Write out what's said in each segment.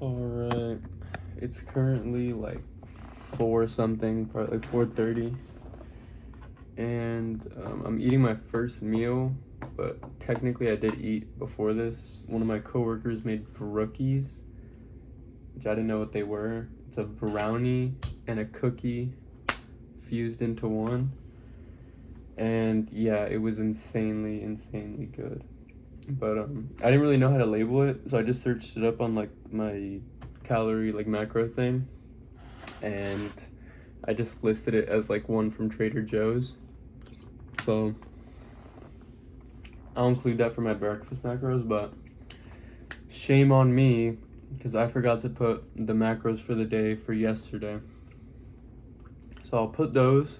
Alright, it's currently like 4 something, probably like 4:30, and I'm eating my first meal, but technically I did eat before this. One of my coworkers made brookies, which I didn't know what they were. It's a brownie and a cookie fused into one, and yeah, it was insanely good. But I didn't really know how to label it, so I just searched it up on like my calorie like macro thing, and I just listed it as like one from Trader Joe's. So I'll include that for my breakfast macros, but shame on me because I forgot to put the macros for the day for yesterday. So I'll put those,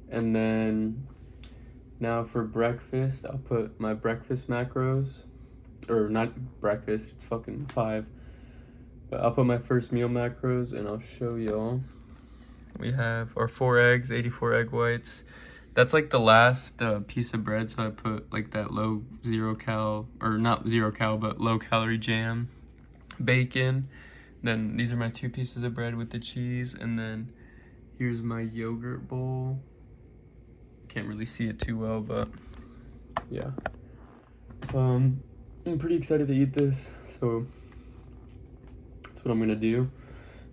and then now for breakfast, I'll put my breakfast macros, or not breakfast, it's fucking 5. But I'll put my first meal macros and I'll show y'all. We have our 4 eggs, 84 egg whites. That's like the last piece of bread, so I put like that low calorie jam, bacon. Then these are my 2 pieces of bread with the cheese, and then here's my yogurt bowl. Can't really see it too well, but yeah. I'm pretty excited to eat this, so that's what I'm gonna do.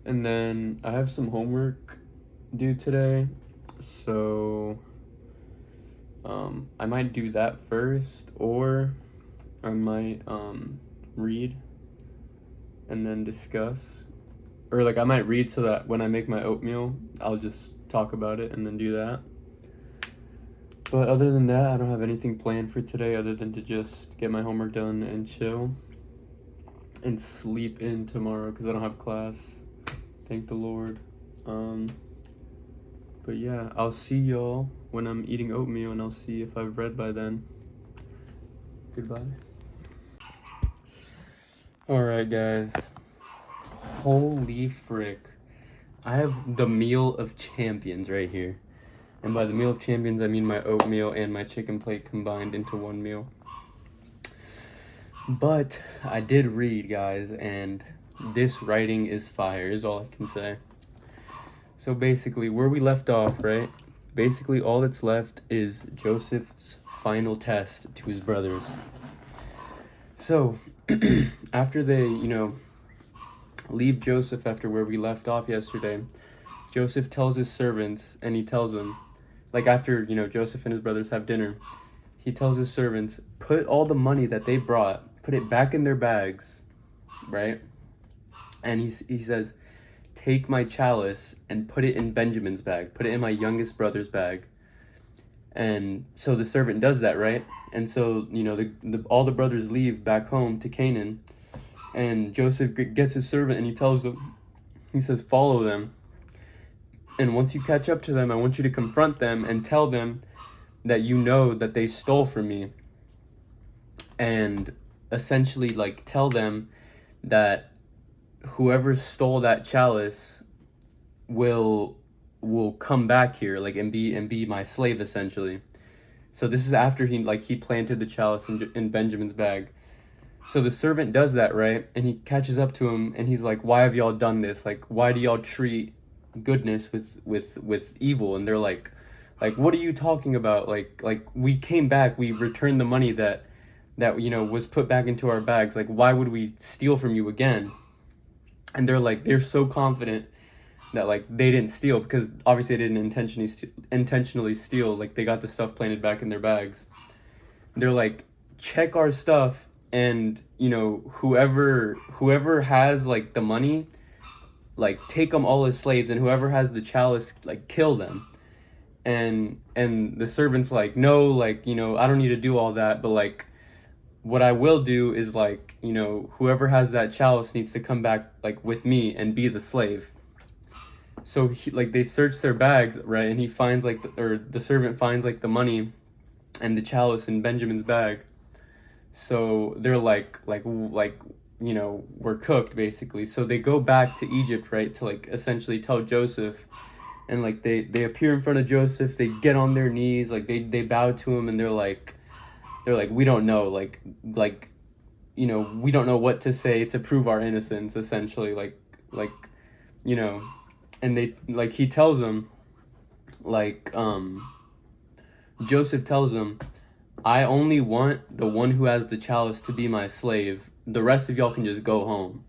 And then I have some homework due today, so I might do that first, or I might read and then discuss, or like I might read so that when I make my oatmeal I'll just talk about it and then do that. But other than that, I don't have anything planned for today other than to just get my homework done and chill and sleep in tomorrow because I don't have class. Thank the Lord. But yeah, I'll see y'all when I'm eating oatmeal, and I'll see if I've read by then. Goodbye. Alright, guys. Holy frick. I have the meal of champions right here. And by the meal of champions, I mean my oatmeal and my chicken plate combined into one meal. But I did read, guys, and this writing is fire, is all I can say. So basically, where we left off, right? Basically, all that's left is Joseph's final test to his brothers. So, after they, leave Joseph after where we left off yesterday, Joseph tells his servants, and he tells them, like after, Joseph and his brothers have dinner, he tells his servants, put all the money that they brought, put it back in their bags, right? And he says, take my chalice and put it in Benjamin's bag, put it in my youngest brother's bag. And so the servant does that, right? And so, all the brothers leave back home to Canaan, and Joseph gets his servant and he tells them, he says, follow them. And once you catch up to them, I want you to confront them and tell them that that they stole from me. And essentially, tell them that whoever stole that chalice will come back here, and be my slave, essentially. So this is after he planted the chalice in Benjamin's bag. So the servant does that, right? And he catches up to him and he's like, why have y'all done this? Why do y'all treat goodness with evil? And they're like, what are you talking about? We came back, we returned the money that was put back into our bags. Why would we steal from you again? And they're so confident that they didn't steal, because obviously they didn't intentionally steal. They got the stuff planted back in their bags. They're like, check our stuff, and whoever has the money, take them all as slaves, and whoever has the chalice, kill them. And the servant's like, no, I don't need to do all that, but what I will do is whoever has that chalice needs to come back with me and be the slave. So they search their bags, right? And he finds the servant finds the money and the chalice in Benjamin's bag. So they're we're cooked, basically. So they go back to Egypt, right, to essentially tell Joseph. And they appear in front of Joseph, they get on their knees, they bow to him, and they're like, we don't know, you know, we don't know what to say to prove our innocence, essentially, like, you know, and they, like, he tells him, like, Joseph tells him, I only want the one who has the chalice to be my slave. The rest of y'all can just go home.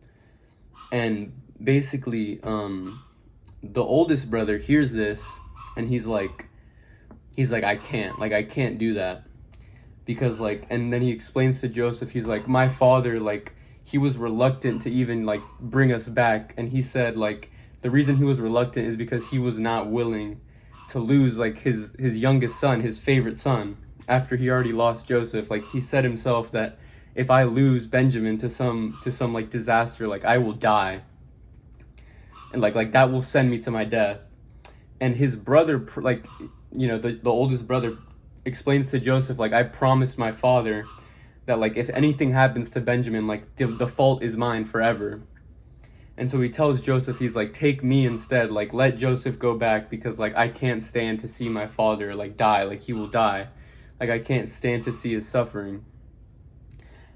And basically, the oldest brother hears this, and he's like, I can't do that. Because, like, and then he explains to Joseph, he's like, my father, like, he was reluctant to even, like, bring us back. And he said, like, the reason he was reluctant is because he was not willing to lose, like, his youngest son, his favorite son, after he already lost Joseph. Like, he said himself that if I lose Benjamin to some like disaster, like, I will die, and like that will send me to my death. And his brother, like, you know, the oldest brother explains to Joseph, like, I promised my father that, like, if anything happens to Benjamin, like, the fault is mine forever. And so he tells Joseph, he's like, take me instead, like, let Joseph go back, because, like, I can't stand to see my father, like, die, like, he will die. Like, I can't stand to see his suffering.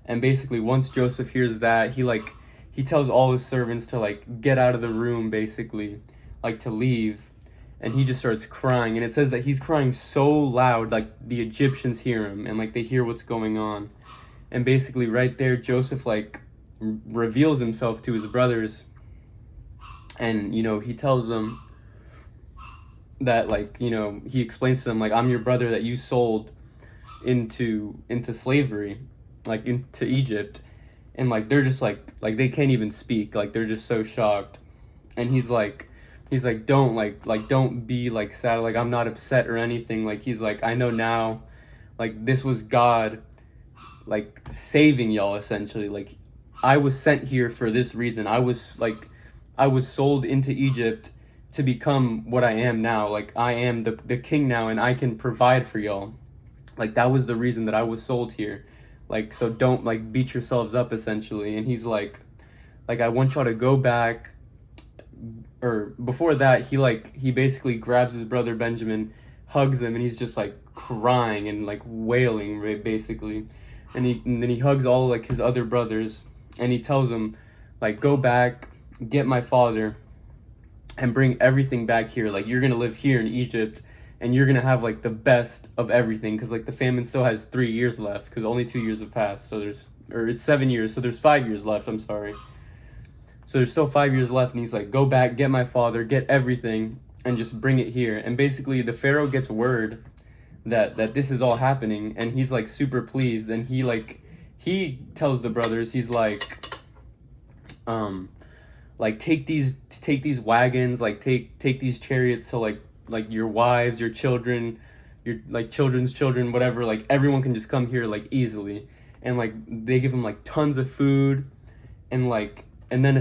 And basically, once Joseph hears that, he tells all his servants to, like, get out of the room, basically, like, to leave. And he just starts crying. And it says that he's crying so loud, like, the Egyptians hear him, and, like, they hear what's going on. And basically, right there, Joseph, like, reveals himself to his brothers. And, you know, he tells them that, like, you know, he explains to them, like, I'm your brother that you sold into slavery, like, into Egypt. And, like, they're just like they can't even speak, like, they're just so shocked. And he's like don't be, like, sad, like, I'm not upset or anything. Like, he's like, I know now, like, this was God, like, saving y'all, essentially. Like, I was sent here for this reason. I was sold into Egypt to become what I am now. Like, I am the king now, and I can provide for y'all. Like, that was the reason that I was sold here. Like, so don't, like, beat yourselves up, essentially. And he's like, I want y'all to go back. Or before that, he basically grabs his brother Benjamin, hugs him, and he's just, like, crying and, like, wailing, right, basically. And then he hugs all, like, his other brothers, and he tells them, like, go back, get my father, and bring everything back here. Like, you're gonna live here in Egypt, and you're gonna have, like, the best of everything, because, like, the famine still has 3 years left, because only 2 years have passed. So it's 7 years, so there's 5 years left. I'm sorry. So there's still 5 years left, and he's like, go back, get my father, get everything, and just bring it here. And basically, the Pharaoh gets word that this is all happening, and he's, like, super pleased. And he tells the brothers, he's like, take these wagons, like, take these chariots to, like your wives, your children, your, like, children's children, whatever. Like, everyone can just come here, like, easily. And, like, they give him, like, tons of food, and, like, and then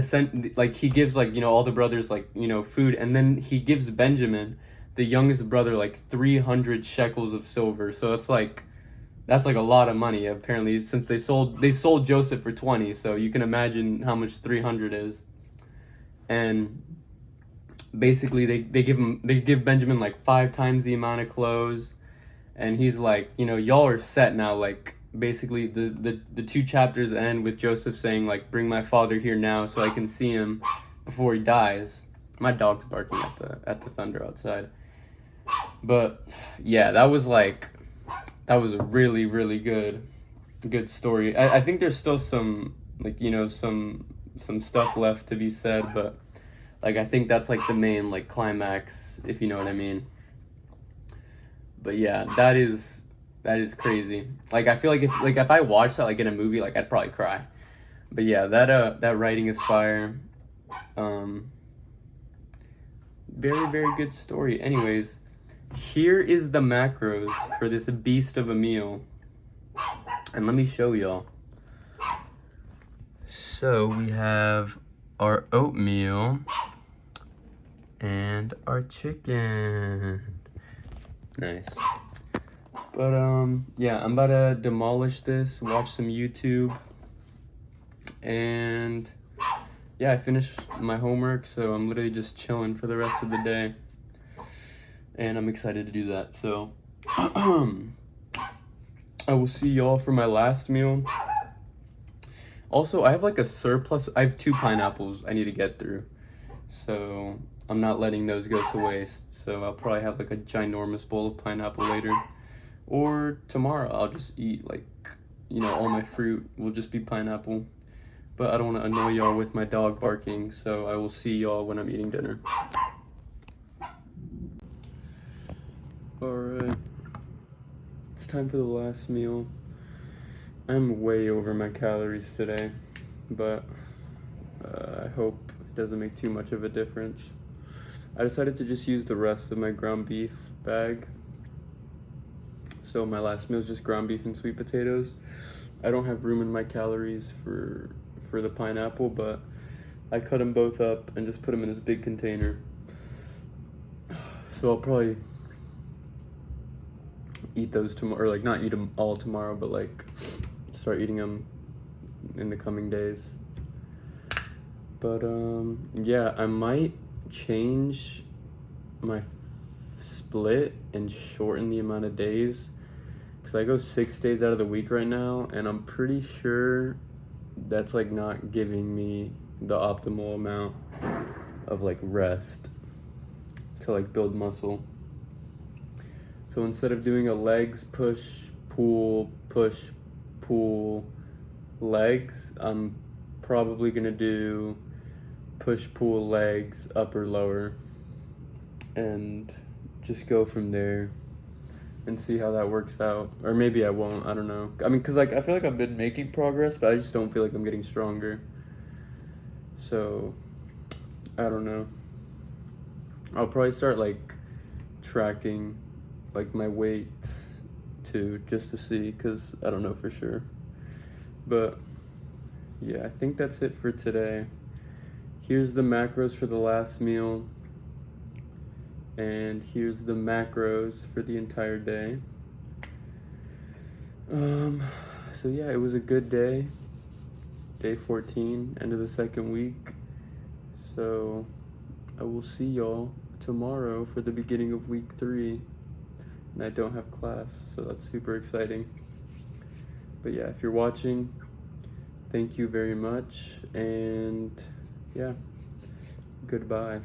like, he gives, like, you know, all the brothers, like, you know, food. And then he gives Benjamin, the youngest brother, like, 300 shekels of silver. So that's like a lot of money, apparently, since they sold Joseph for 20. So you can imagine how much 300 is. And basically, they give Benjamin, like, 5 times the amount of clothes. And he's like, you know, y'all are set now. Like, basically, the 2 chapters end with Joseph saying, like, bring my father here now so I can see him before he dies. My dog's barking at the thunder outside. But yeah, that was a really, really good story. I think there's still some, like, you know, some stuff left to be said, but, like, I think that's, like, the main, like, climax, if you know what I mean. But yeah, that is crazy. Like, I feel like if I watched that, like, in a movie, like, I'd probably cry. But yeah, that writing is fire. Very, very good story. Anyways, here is the macros for this beast of a meal. And let me show y'all. So we have our oatmeal and our chicken. Nice. But yeah, I'm about to demolish this, watch some YouTube, and yeah, I finished my homework, so I'm literally just chilling for the rest of the day, and I'm excited to do that. So I will see y'all for my last meal. Also, I have like a surplus. I have 2 pineapples I need to get through. So I'm not letting those go to waste. So I'll probably have like a ginormous bowl of pineapple later. Or tomorrow I'll just eat like, all my fruit will just be pineapple. But I don't want to annoy y'all with my dog barking, so I will see y'all when I'm eating dinner. Alright, it's time for the last meal. I'm way over my calories today, but I hope it doesn't make too much of a difference. I decided to just use the rest of my ground beef bag. So my last meal is just ground beef and sweet potatoes. I don't have room in my calories for the pineapple, but I cut them both up and just put them in this big container. So I'll probably eat those tomorrow, or like not eat them all tomorrow, but like start eating them in the coming days. But yeah, I might change my split and shorten the amount of days, because I go 6 days out of the week right now, and I'm pretty sure that's like not giving me the optimal amount of like rest to like build muscle. So instead of doing a legs push pull legs, I'm probably gonna do push pull legs upper lower and just go from there and see how that works out. Or maybe I won't, I don't know. I mean, because like I feel like I've been making progress, but I just don't feel like I'm getting stronger. So I don't know. I'll probably start like tracking like my weights too, just to see, because I don't know for sure. But yeah, I think that's it for today. Here's the macros for the last meal, and here's the macros for the entire day. So yeah, it was a good day. Day 14, end of the second week. So I will see y'all tomorrow for the beginning of week 3. And I don't have class, so that's super exciting. But yeah, if you're watching, thank you very much, and yeah, goodbye.